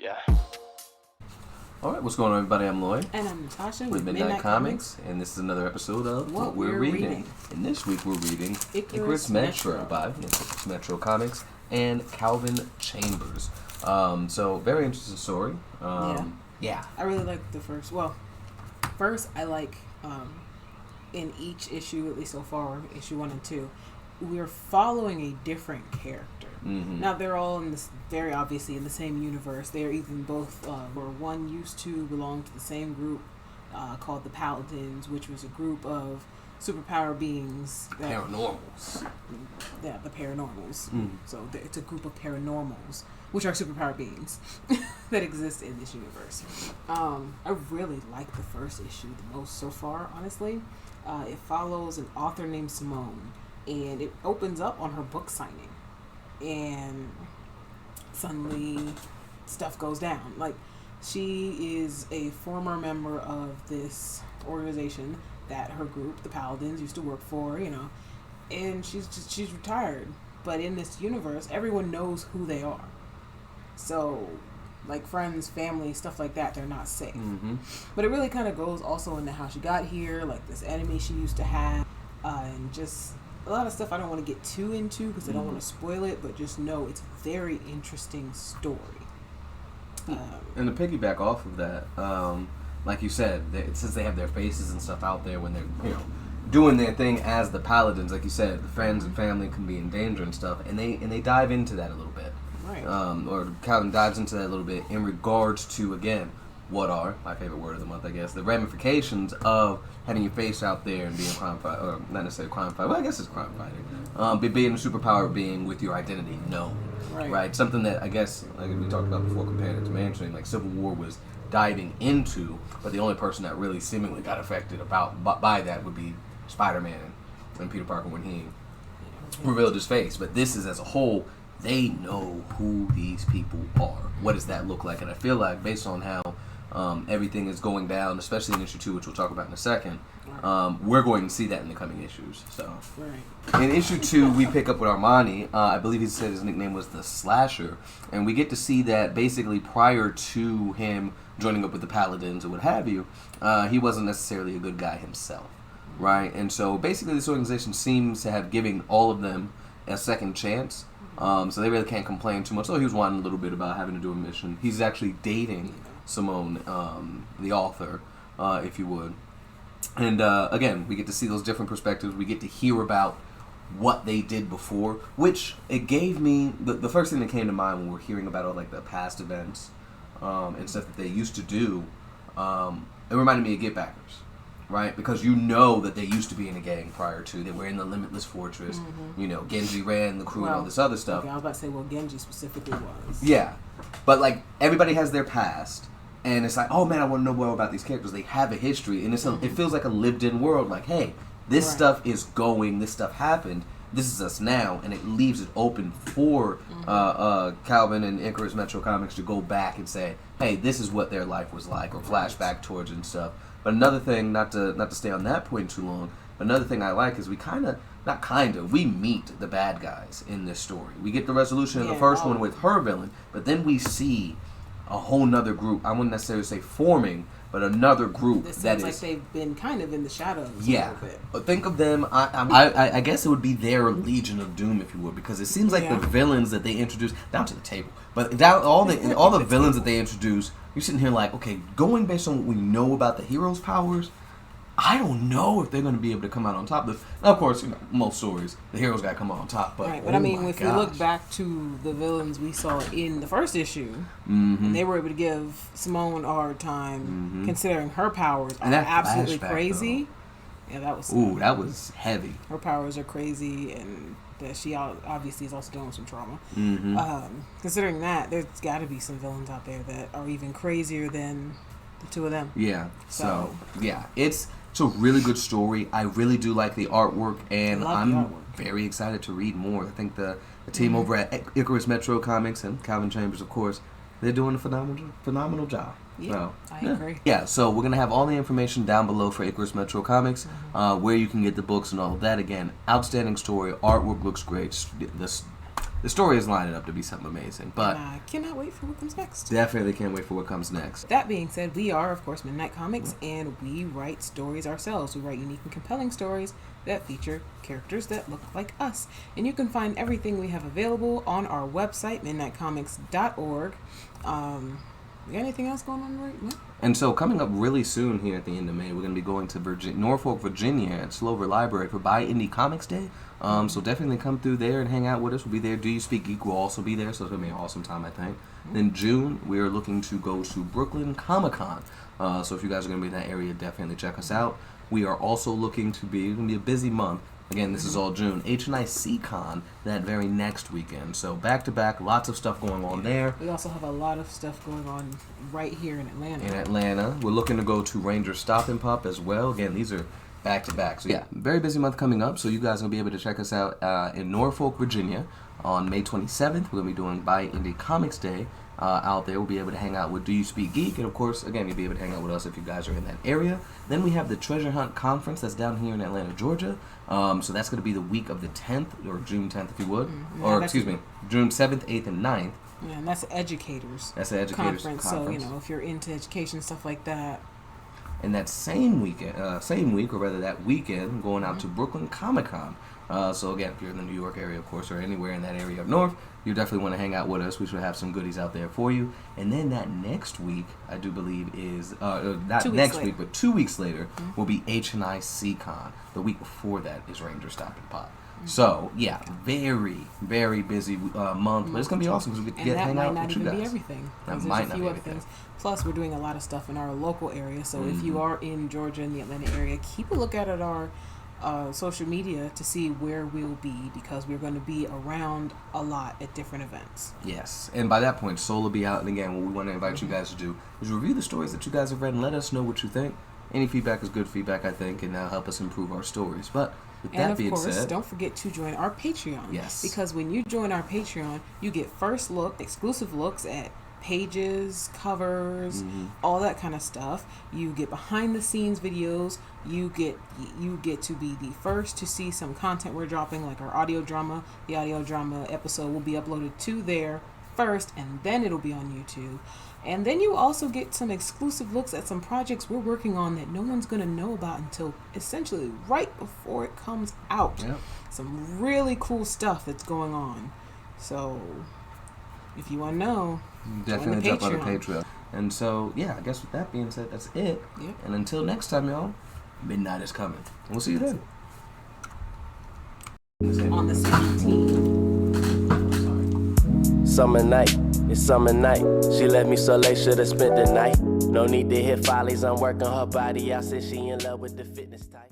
Yeah. All right, what's going on, everybody? I'm Lloyd. And I'm Natasha with Midnight Comics, and this is another episode of What We're Reading. And this week we're reading Icarus Metro by Icarus Metro Comics and Calvin Chambers. So, very interesting story. Yeah. I really like the first. Well, first I like in each issue, at least so far, issue 1 and 2, we're following a different character. Mm-hmm. Now they're all in this, very obviously in the same universe. They're even both were one used to belong to the same group called the Paladins, which was a group of superpower beings. Paranormals. Yeah, the paranormals. Mm. So it's a group of paranormals, which are superpower beings that exist in this universe. I really like the first issue the most so far, honestly. It follows an author named Simone, and it opens up on her book signing. And suddenly stuff goes down. Like, she is a former member of this organization that her group, the Paladins, used to work for, and she's retired. But in this universe, everyone knows who they are. So, like friends, family, stuff like that, they're not safe. Mm-hmm. But it really kind of goes also into how she got here, like this enemy she used to have, and just a lot of stuff I don't want to get too into because I don't want to spoil it, but just know it's a very interesting story. And to piggyback off of that, like you said, since they have their faces and stuff out there when they're doing their thing as the Paladins, like you said, the friends and family can be in danger and stuff, and they dive into that a little bit. Right. Or Calvin dives into that a little bit in regards to, again, what are, my favorite word of the month, I guess, the ramifications of having your face out there and being a crime fighter, or not necessarily crime fighter, well, I guess it's crime fighting, but being a superpower being with your identity known, right? Something that, I guess, like we talked about before, comparing it to mainstream, like Civil War was diving into, but the only person that really seemingly got affected by that would be Spider-Man and Peter Parker when he revealed his face. But this is, as a whole, they know who these people are. What does that look like? And I feel like, based on how everything is going down, especially in issue 2, which we'll talk about in a second, we're going to see that in the coming issues. So, in issue 2, we pick up with Armani. I believe he said his nickname was the Slasher, and we get to see that basically prior to him joining up with the Paladins or what have you, he wasn't necessarily a good guy himself, right? And so basically, this organization seems to have given all of them a second chance. So they really can't complain too much. So he was whining a little bit about having to do a mission. He's actually dating Simone, the author, if you would. And again, we get to see those different perspectives. We get to hear about what they did before, which it gave me the first thing that came to mind when we're hearing about all like the past events and stuff that they used to do. It reminded me of Get Backers. Right, because you know that they used to be in a gang prior to. They were in the Limitless Fortress. Mm-hmm. Genji ran the crew and all this other stuff. Okay, I was about to say, well, Genji specifically was. Yeah, but like everybody has their past, and it's like, oh man, I want to know more about these characters. They have a history, and it feels like a lived-in world. Like, hey, this stuff is going. This stuff happened. This is us now, and it leaves it open for Calvin and Icarus Metro Comics to go back and say, hey, this is what their life was like, or flashback towards and stuff. But another thing, not to stay on that point too long, another thing I like is we we meet the bad guys in this story. We get the resolution in the first one with her villain, but then we see a whole nother group. I wouldn't necessarily say forming, but another group this that seems is... like they've been kind of in the shadows a little bit. But think of them, I guess it would be their Legion of Doom, if you would, because it seems like the villains that they introduce, down to the table, but all the villains that they introduce, you're sitting here like, okay, going based on what we know about the heroes' powers, I don't know if they're going to be able to come out on top of this. Now, of course, most stories, the heroes got to come out on top. But, right, but I mean, if we look back to the villains we saw in the first issue, they were able to give Simone a hard time, considering her powers are absolutely crazy. Though. Yeah, that was... Ooh, that was heavy. Her powers are crazy, and that she obviously is also dealing with some trauma. Considering that, there's got to be some villains out there that are even crazier than the two of them. Yeah. So yeah, it's a really good story. I really do like the artwork, and I'm very excited to read more. I think the team over at Icarus Metro Comics and Calvin Chambers, of course, they're doing a phenomenal job. Yeah, I agree. Yeah, so we're going to have all the information down below for Icarus Metro Comics, where you can get the books and all of that. Again, outstanding story. Artwork looks great. the story is lining up to be something amazing. But I cannot wait for what comes next. Definitely can't wait for what comes next. That being said, we are, of course, Midnight Comics, and we write stories ourselves. We write unique and compelling stories that feature characters that look like us. And you can find everything we have available on our website, midnightcomics.org. We got anything else going on right now? And so coming up really soon here at the end of May, we're going to be going to Norfolk, Virginia at Slover Library for Buy Indie Comics Day. So definitely come through there and hang out with us. We'll be there. Do You Speak Geek will also be there, so it's going to be an awesome time, I think. Then June, we are looking to go to Brooklyn Comic-Con. So if you guys are going to be in that area, definitely check us out. We are also looking to be, it's going to be a busy month. Again, this is all June. HNIC Con that very next weekend. So back to back, lots of stuff going on there. We also have a lot of stuff going on right here in Atlanta. In Atlanta. We're looking to go to Ranger Stop and Pop as well. Again, these are back to back. So yeah, very busy month coming up. So you guys will be able to check us out in Norfolk, Virginia on May 27th. We're going to be doing Buy Indie Comics Day. Out there, we'll be able to hang out with Do You Speak Geek, and of course, again, you'll be able to hang out with us if you guys are in that area. Then we have the Treasure Hunt Conference that's down here in Atlanta, Georgia. So that's going to be the week of the 10th, or June 10th, if you would, June 7th, 8th, and 9th. Yeah, and that's educators. That's the educators conference. So if you're into education stuff like that. And that same weekend, or rather that weekend, going out to Brooklyn Comic Con. So again, if you're in the New York area, of course, or anywhere in that area up north, you definitely want to hang out with us. We should have some goodies out there for you. And then that next week, I do believe is, not next week, but 2 weeks later, will be HNIC Con. The week before that is Ranger Stop and Pop. So, yeah, very, very busy month. But it's going to be awesome because we get to hang out with you guys. And that might not even be everything. That might not be everything. Plus, we're doing a lot of stuff in our local area. So if you are in Georgia, in the Atlanta area, keep a lookout at our social media to see where we'll be, because we're going to be around a lot at different events. Yes, and by that point, Soul will be out. And again, what we want to invite you guys to do is review the stories that you guys have read and let us know what you think. Any feedback is good feedback, I think, and that'll help us improve our stories. But with that being said, and of course, don't forget to join our Patreon. Yes, because when you join our Patreon, you get first look, exclusive looks at pages, covers, all that kind of stuff. You get behind the scenes videos. You get to be the first to see some content we're dropping, like our audio drama. The audio drama episode will be uploaded to there first, and then it'll be on YouTube. And then you also get some exclusive looks at some projects we're working on that no one's going to know about until essentially right before it comes out. Yep. Some really cool stuff that's going on. So if you want to know, definitely jump on the Patreon. And so, yeah, I guess with that being said, that's it. Yep. And until next time, y'all, midnight is coming. We'll see you then. On the 17th. Summer night, it's summer night. She left me so late, should've spent the night. No need to hit follies, I'm working her body out, said she in love with the fitness type.